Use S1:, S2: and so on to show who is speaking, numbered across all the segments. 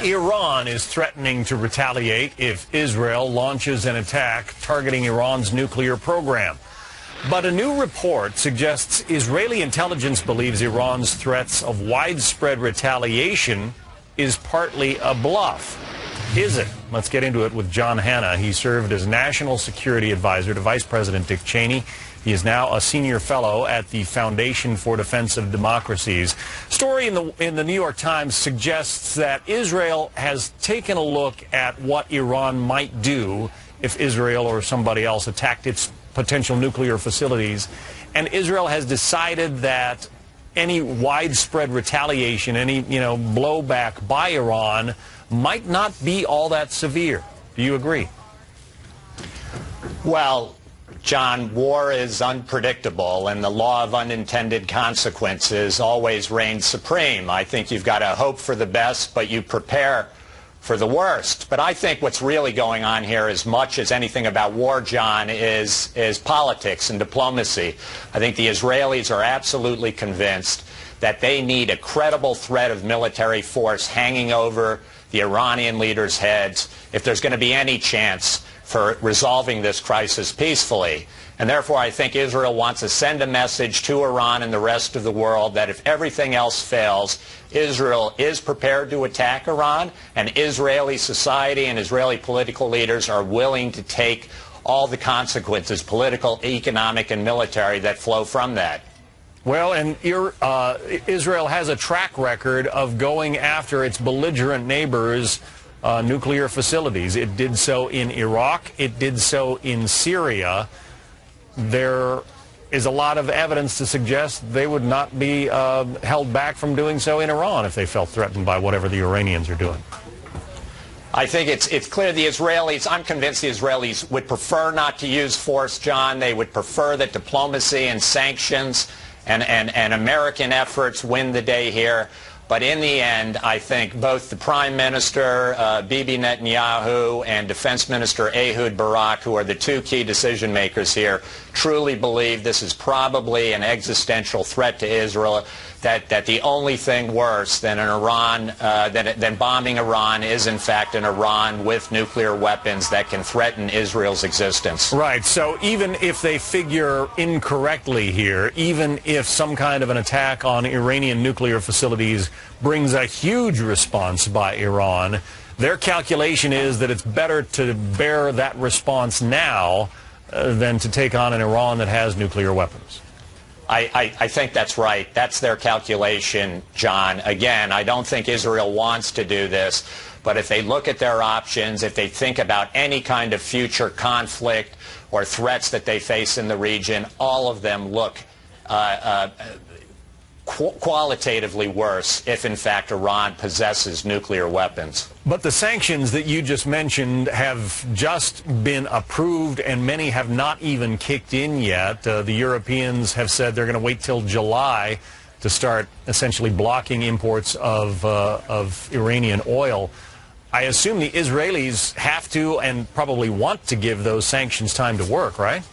S1: Iran is threatening to retaliate if Israel launches an attack targeting Iran's nuclear program. But a new report suggests Israeli intelligence believes Iran's threats of widespread retaliation is partly a bluff. Is it? Let's get into it with John Hanna. He served as National Security Advisor to Vice President Dick Cheney. He is now a senior fellow at the Foundation for Defense of Democracies. Story in the New York Times suggests that Israel has taken a look at what Iran might do if Israel or somebody else attacked its potential nuclear facilities. And Israel has decided that any widespread retaliation, any blowback by Iran might not be all that severe. Do you agree?
S2: Well, John, war is unpredictable, and the law of unintended consequences always reigns supreme. I think you've got to hope for the best, but you prepare for the worst. But I think what's really going on here, as much as anything about war, John, is politics and diplomacy. I think the Israelis are absolutely convinced that they need a credible threat of military force hanging over the Iranian leaders' heads if there's going to be any chance for resolving this crisis peacefully. And therefore, I think Israel wants to send a message to Iran and the rest of the world that if everything else fails, Israel is prepared to attack Iran, and Israeli society and Israeli political leaders are willing to take all the consequences, political, economic, and military, that flow from that.
S1: Well, and Israel has a track record of going after its belligerent neighbors' nuclear facilities. It did so in Iraq. It did so in Syria. There is a lot of evidence to suggest they would not be held back from doing so in Iran if they felt threatened by whatever the Iranians are doing.
S2: I think it's clear the Israelis, I'm convinced the Israelis would prefer not to use force, John. They would prefer that diplomacy and sanctions and American efforts win the day here. But in the end, I think both the Prime Minister, Bibi Netanyahu, and Defense Minister Ehud Barak, who are the two key decision makers here, truly believe this is probably an existential threat to Israel, that the only thing worse than than bombing Iran is, in fact, an Iran with nuclear weapons that can threaten Israel's existence.
S1: Right. So even if they figure incorrectly here, even if some kind of an attack on Iranian nuclear facilities brings a huge response by Iran, their calculation is that it's better to bear that response now than to take on an Iran that has nuclear weapons.
S2: I think that's right. That's their calculation, John. Again, I don't think Israel wants to do this, but if they look at their options, if they think about any kind of future conflict or threats that they face in the region, all of them look qualitatively worse if, in fact, Iran possesses nuclear weapons.
S1: But the sanctions that you just mentioned have just been approved, and many have not even kicked in yet. The Europeans have said they're going to wait till July to start essentially blocking imports of Iranian oil. I assume the Israelis have to and probably want to give those sanctions time to work, right?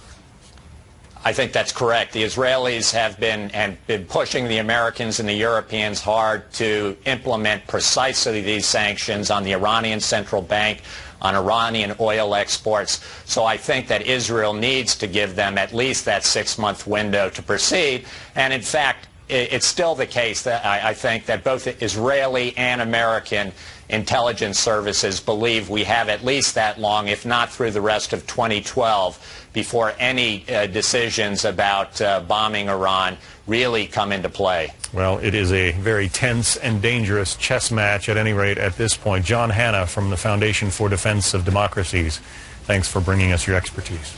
S2: I think that's correct. The Israelis have been pushing the Americans and the Europeans hard to implement precisely these sanctions on the Iranian central bank, on Iranian oil exports. So I think that Israel needs to give them at least that 6-month window to proceed. And in fact, it's still the case that I think that both Israeli and American intelligence services believe we have at least that long, if not through the rest of 2012, before any decisions about bombing Iran really come into play.
S1: Well, it is a very tense and dangerous chess match at any rate at this point. John Hanna from the Foundation for Defense of Democracies, thanks for bringing us your expertise.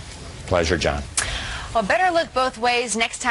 S2: Pleasure, John.
S3: Well, better look both ways next time.